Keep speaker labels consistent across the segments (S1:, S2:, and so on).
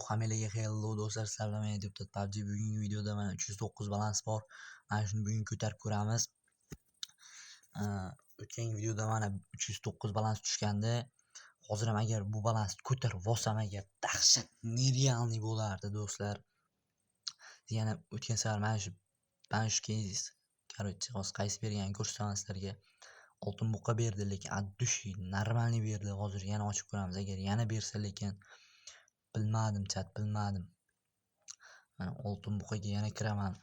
S1: Hammaga hello do'stlar, sizlar bilan men Deputat PUBG. Bugungi videoda mana 309 balans bor. Mana shuni bugun ko'tarib ko'ramiz. O'tgan videoda mana 309 balans tushgandi. Hozir ham agar bu balansni ko'tarib olsam agar dahshat nerealniy bo'lardi do'stlar. Yana o'tgan safar mana shu keys hozir qaysi berganini ko'rsataman sizlarga. Oltin buqa berdi, lekin addushi normalniy berdi. Hozir yana ochib ko'ramiz. Agar yana bersa, lekin bilmadim chat, bilmadim. Mana oltin buqaga yana kiraman.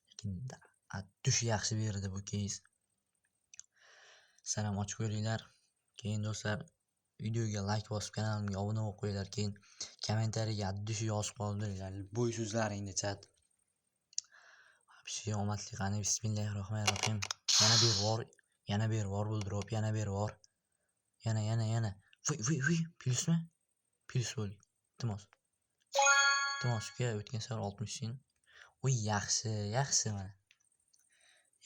S1: Lekin addushi yaxshi berdi bu keys. Sizlar ham ochib ko'ringlar. Keyin do'stlar, videoga like bosib, kanalimga obuna bo'lib qo'yinglar. Keyin kommentariyaga addushi yozib qoldiringlar bo'y so'zlaringni chat. Habshi omadli qani. Bismillahirrohmanirrohim. Yana bir bor bu drop, yana bir bor. Yana. Voy, plusmi? Plus bo'ling. Iltimosga o'tgan safar 60 sin. Voy, yaxshi mana.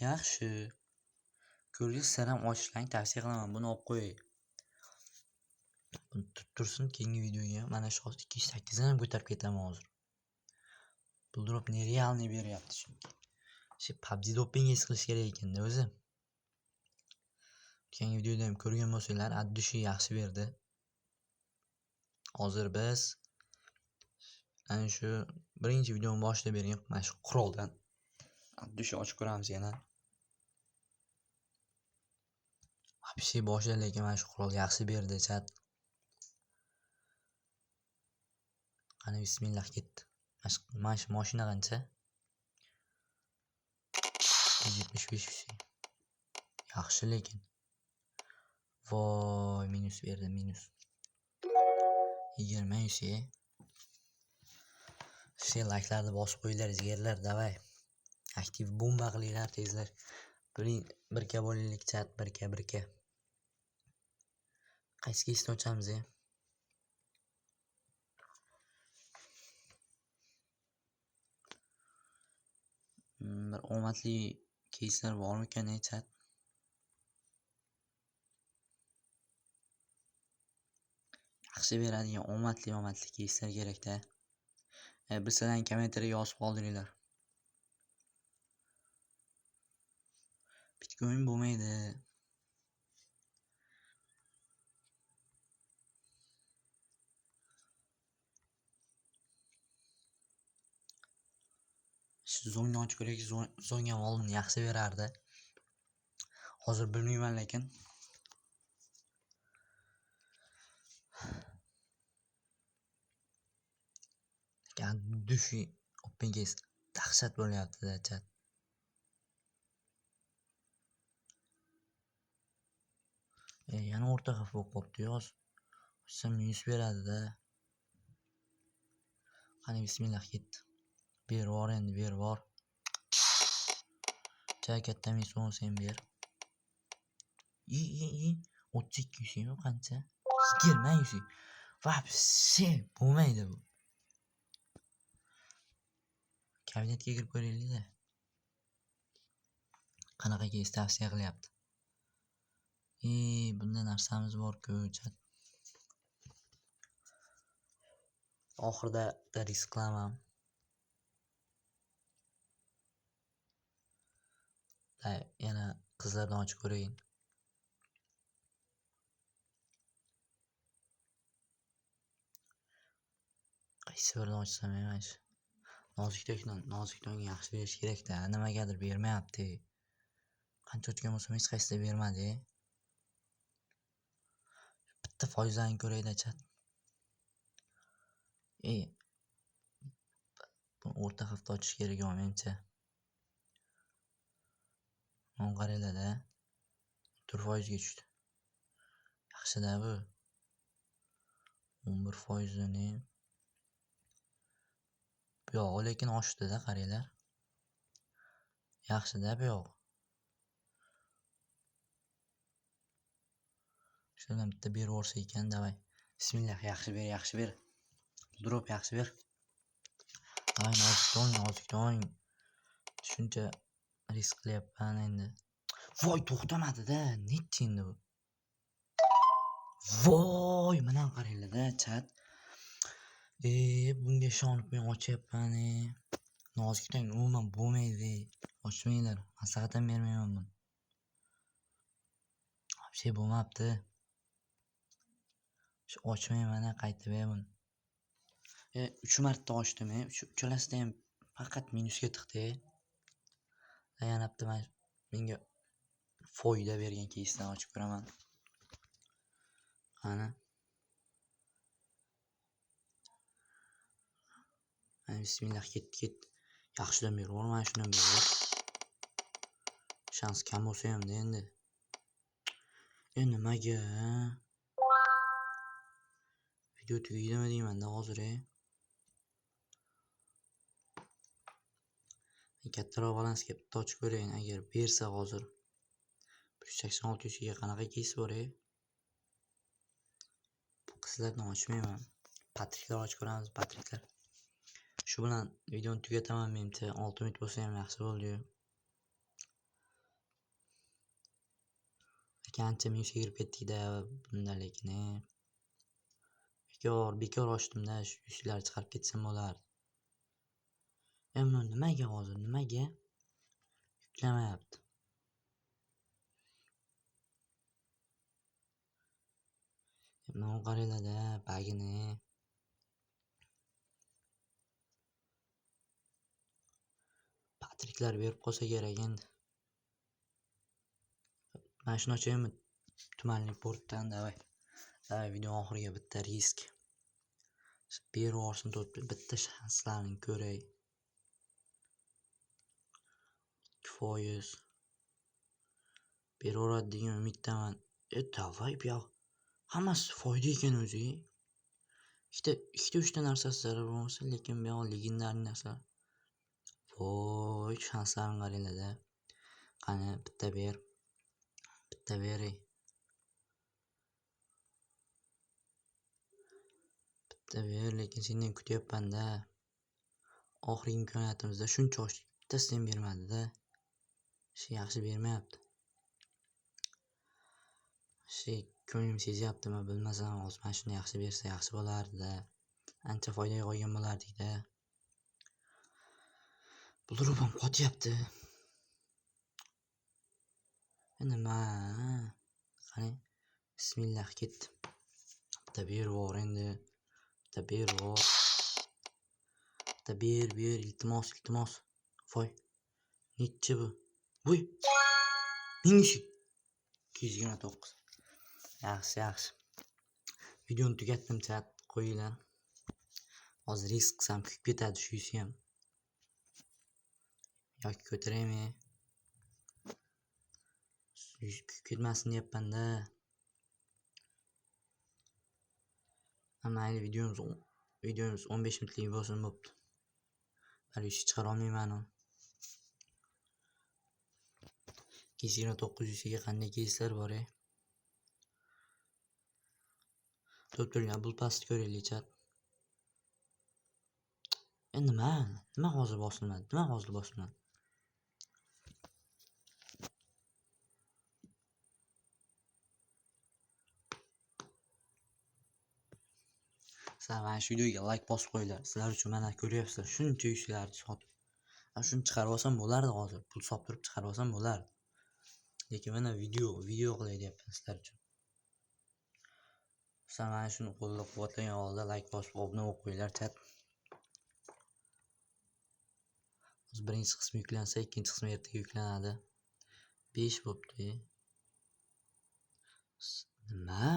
S1: Yaxshi. Ko'rgizsizlar ham ochishlarni tavsiya qilaman. Buni olib qo'ying. Buni tursin, keyingi videoga mana shu 208 ni ham ko'tarib ketaman hozir. Bu drop nerealniy beryapti chunki. PUBG doping his qilish kerak ekanda o'zi. Keyingi videoda ham ko'rgan bo'lsanglar, addushi yaxshi berdi. Hozir biz ana shu birinchi videoni boshida bergan mana shu quroldan addushi ochib ko'ramiz yana. Habshi boshida lekin mana shu qurol yaxshi berdi chat. Qani bismillah ketdi. Mana shu mashina qancha? 75 yaxshi lekin. Voy, minus berdi, minus. 20 Şey like'larni bosib qo'yinglar, jigarlar, davay. Aktiv bomba qilinglar tezlar. Birga bo'linglar chat, birga. Qaysi keysni ochamiz ya? Bir omadli keyslar bormikan chat? Yaxshi beradigan omadli keyslar kerak-da. Bizlardan kommentariyaga yozib qoldiringlar. Bitcoin bo'lmaydi. Zongni ochib ko'rak, zong ham oldin yaxshi berardi. Hozir bilmayman lekin. Dushi open case dahshat bo'lyapti-da chat. Yana o'rta xavf bo'lib qopti yoz. Ochsam minus beradi-da. Qani bismillah ketdi. Bir bor. Katta minus sen ber. 32 mi qancha? 20 Vapse bo'lmaydi bu. Kabinetga kirib ko'raylik-da. Qanaqa keys tavsiya qilyapti? Bunday narsamiz bor-ku chat. Oxirida risk qilaman. Yana qizlardan ochib ko'rayin. Qaysi biridan ochsam emas. Nozikdan yaxshi berish kerak-da. Nimagadir bermayapti. Qancha ochgan bo'lsam hech qaysida bermadi. Bitta foizdan ko'rayda chat. O'rta hafta ochish kerak menimcha. Mana qaranglar-da. 4% ga tushdi. Yaxshi-da bu. 11% ni. Bu yo'q, lekin oshdi-da, qaranglar. Yaxshi-da bu yo'q. Shundan bitta berib o'rsa ekan, davay. Bismillah, yaxshi ber. Drop yaxshi ber. Davay, nozikdon. Shuncha risk qilyapman endi. Voy, to'xtamadi-da. Nechi endi bu? Voy, mana qaranglar-da, chat. Bunga ishonib men ochyapman. Nozikdan umuman bo'lmaydi. Ochmanglar. Maslahat ham bermayman buni. Bir şey bo'lmabdi. Ochmayman qaytib buni. 3 marta ochdim. Uchalasidan ham faqat minusga tiqdi. Yanapti menga foyda bergan keysdan ochib ko'raman. Qani. Bismillah ket. Yaxshidan beraver, mana shundan beraver. Shans kam bo'lsa ham endi. Nimaga? Video tugaydimi deyman-da hozir. Kattaroq balansga bitta ochib ko'rayin, agar bersa hozir 186 ga qanaqa keys bor? Bu qizlarni ochmayman. Patriklar ochib ko'ramiz, patriklar. Shu bilan videoni tugataman menimcha. 6 minut bo'lsa ham yaxshi bo'ldi. Qancha minusga kirib ketdik-da bunda, lekin bekor ochdimda, shu yuzlar chiqarib ketsam bo'lardi. Endi nimaga hozir? Nimaga yuklamayapti? Mana qaranglar-da, bagini. Patriklar berib qolsa kerak endi. Mana shuni ochaymi? Tumanlik portdan davay. Video oxiriga bitta risk. Bervorsin bitta shanslarni ko'ray. 2% beraveradi degan umiddaman. Davay bu yoq. Hammasi foyda ekan o'zi. Ikkita 3ta narsasi zarar bo'lmasa, lekin bu yoq legendarniy narsa. Voy, shanslarim qaranglar-da. Qani bitta ber. Bitta bering. Bitta ber, lekin sendan kutyapman-da. Oxirgi imkoniyatimizda shuncha ochdik. Bittasi ham bermadi-da. Yaxshi bermayapti. Ko'nglim sezyaptimi bilmasam, hozir mana shuni yaxshi bersa yaxshi bo'lardi-da. Ancha foydaga qolgan bo'lardik-da. Buldirib ham qotyapti. Nima? Qarang. Bismillah ketdi. Bitta bervor endi. Bitta bervor. Bitta ber, iltimos. Voy. Nechi bu? Voy. Minus 229. Yaxshi. Videoni tugatdim, chat qo'yinglar. Hozir risk qilsam kuyib ketadi shu yusi ham. Yoki ko'taraymi? Kuyib ketmasin deyapman-da. Mayli, videomiz 15 minutlik bo'lsin bo'pti. Hali ish chiqara olmayman. 229 ga qanday keyslar bor? To'pturgan bul pastni ko'raylik, chat. Nima hozir bosilmadi? Sizlar mana shu videoga like bosib qo'yinglar. Sizlar uchun mana ko'ryapsizlar, shuncha yuzlarni sotib. Shuni chiqarib olsam bo'lardi hozir. Pul solib chiqarib olsam bo'lardi. Lekin mana video qilay deyapman sizlar uchun. Sizlar mana shuni qo'llab-quvvatlagan holda like bosib obuna bo'lib qo'yinglar, chat. Hozir birinchi qismi yuklansa, ikkinchi qismi ertaga yuklanadi. 5 bo'pti. Nima?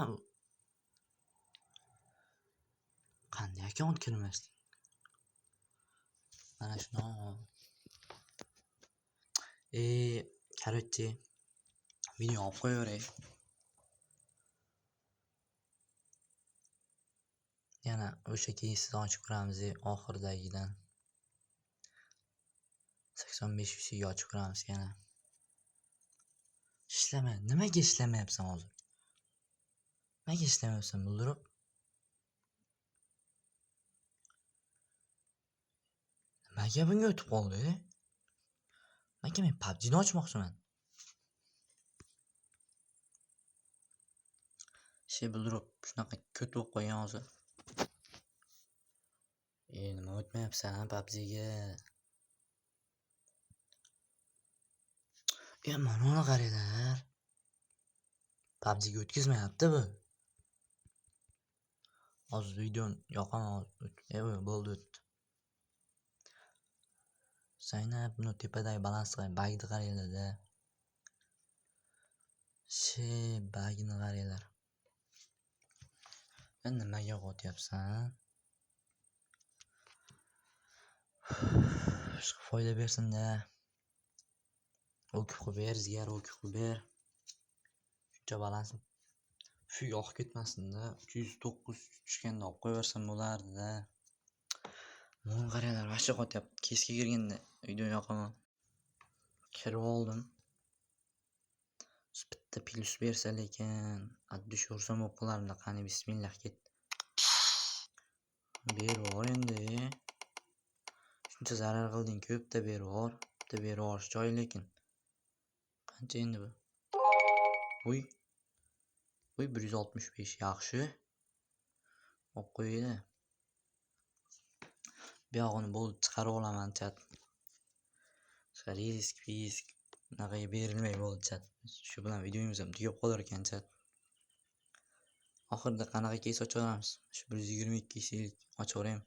S1: Qanday akkaunt kirmasdi? Mana shuni. Короче, video olib qo'yaveray. Yana o'sha keysni ochib ko'ramiz, oxirdagidan. 85 ga ochib ko'ramiz yana. Nimaga ishlamayapsan hozir? Nimaga ishlamayapsan buldirib? Nimaga bunga o'tib qoldi? Nimaga men PUBG'ni ochmoqchiman? Buldirib shunaqa ko't bo'lib qo'ygan hozir. Nima o'tmayapsan PUBG'ga? Mana qaranglar. PUBG'ga o'tkazmayapti bu. Hozir videoni yoqaman. Bo'ldi o'tdi. Zaynab buni tepadagi balansga bagni qaranglar-da. Bagni qaranglar. Nimaga qo'tyapsan? Foyda bersin-da. O'kib ber, ziyar o'kib ber. Shuncha balansim. Yoqib ketmasin-da. 309 tushganda olib qo'yaversam bo'lardi-da. Mana qaranglar, vashcha qo'tyapti. Kesga kirganda video yoqaman. Kirib oldim. Bitta plus bersa lekin addush ursam o'qilardi. Qani bismillah ketdi. Bervor endi. Shuncha zarar qilding-ku, bitta bervor. Bitta bervorish joy lekin. Qancha endi bu? Uy 165 yaxshi. Olib qo'yinglar. Bu yog'ini bo'ldi chiqarib olaman chat. Risk. Bunaqaga berilmay bo'ldi chat. Shu bilan videomiz ham tugab qolar ekan chat. Oxirida qanaqa keys ochaveramiz? Shu 122 keyslik ochaveraymi?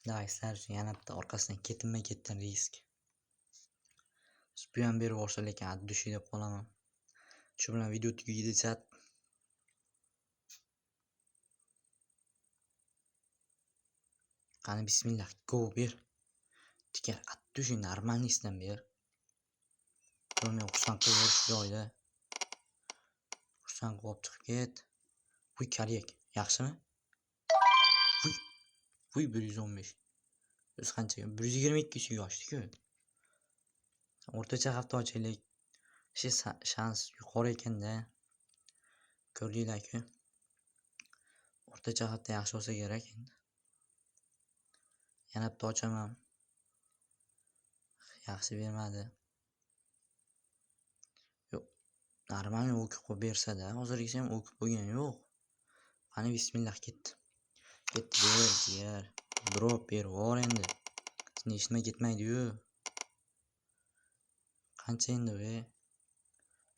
S1: Dayslar yana bitta orqasidan ketinma-ketin risk. Bu ham berib olsa lekin addushi deb qolaman. Shu bilan video tugaydi chat. Qani bismillah go ber. Tikar addushi normalniysdan ber. Buni xursand qilish joyda. Xursand qilib chiqib ket. Uy karyak, yaxshimi? Uy 115. Biz qancha? 122 suv yoshdi-ku. O'rtacha hafta ochaylik. Shans yuqori ekan-da. Ko'rdinglar-ku. O'rtacha hafta yaxshi bo'lsa kerak endi. Yana bitta ochaman. Yaxshi bermadi. Yo'q. Normal o'kib qo'yib bersa-da, hozirgisi ham o'kib qo'ygan yo'q. Qani bismillah ketdi. Ber. Drop bervor endi. Seni eshitmay ketmaydi-yu. Qancha endi bu?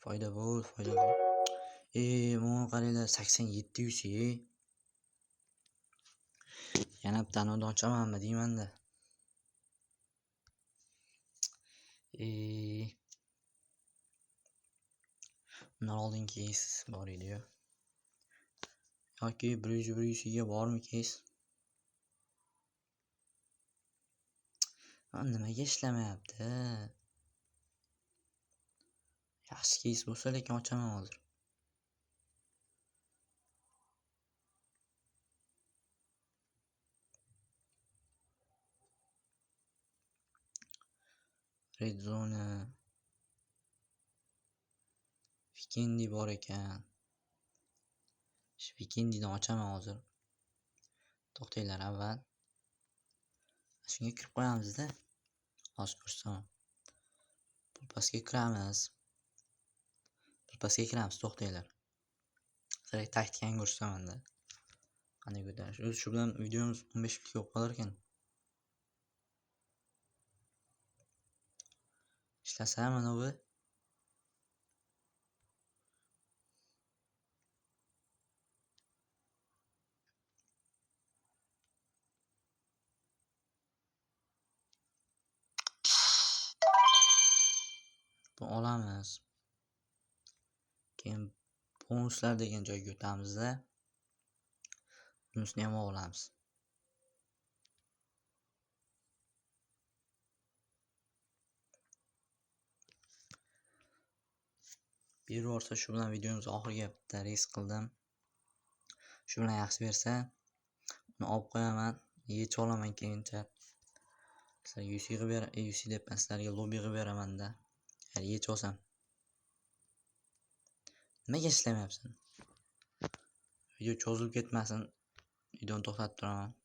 S1: Foyda bo'l. Mana qaranglar 8700. Yana bittani ochamanmi deyman-da. Bundan oldin keys bor edi-yu. Yoki 100 ga bormi keys? Nimaga ishlamayapti? Yaxshi keys bo'lsa lekin ochaman hozir. Red zone Weekendi bor ekan. Shu Weekendidan ochaman hozir. To'xtanglar avval. Shunga kirib qo'yamiz-da. Hozir ko'rsataman. Pulpasga kiramiz. To'xtanglar. Direkt taktikani ko'rsataman-da. Qanday ko'tarish. Shu bilan videomiz 15 minutga bo'lib qolar ekan. Ishlasa mana bu. Bu olamiz. Keyin bonuslar degan joyga o'tamiz-da. Bunusini ham olamiz. Bervorsa shu bilan videomiz oxiriga bitta risk qildim. Shu bilan yaxshi bersa, uni olib qo'yaman, yechib olaman keyincha. Sizlarga UC qilib UC debman, sizlarga lobby qilib beraman-da. Agar yechib olsam. Nimaga ishlamayapsan? Video cho'zilib ketmasin. Videoni to'xtatib turaman.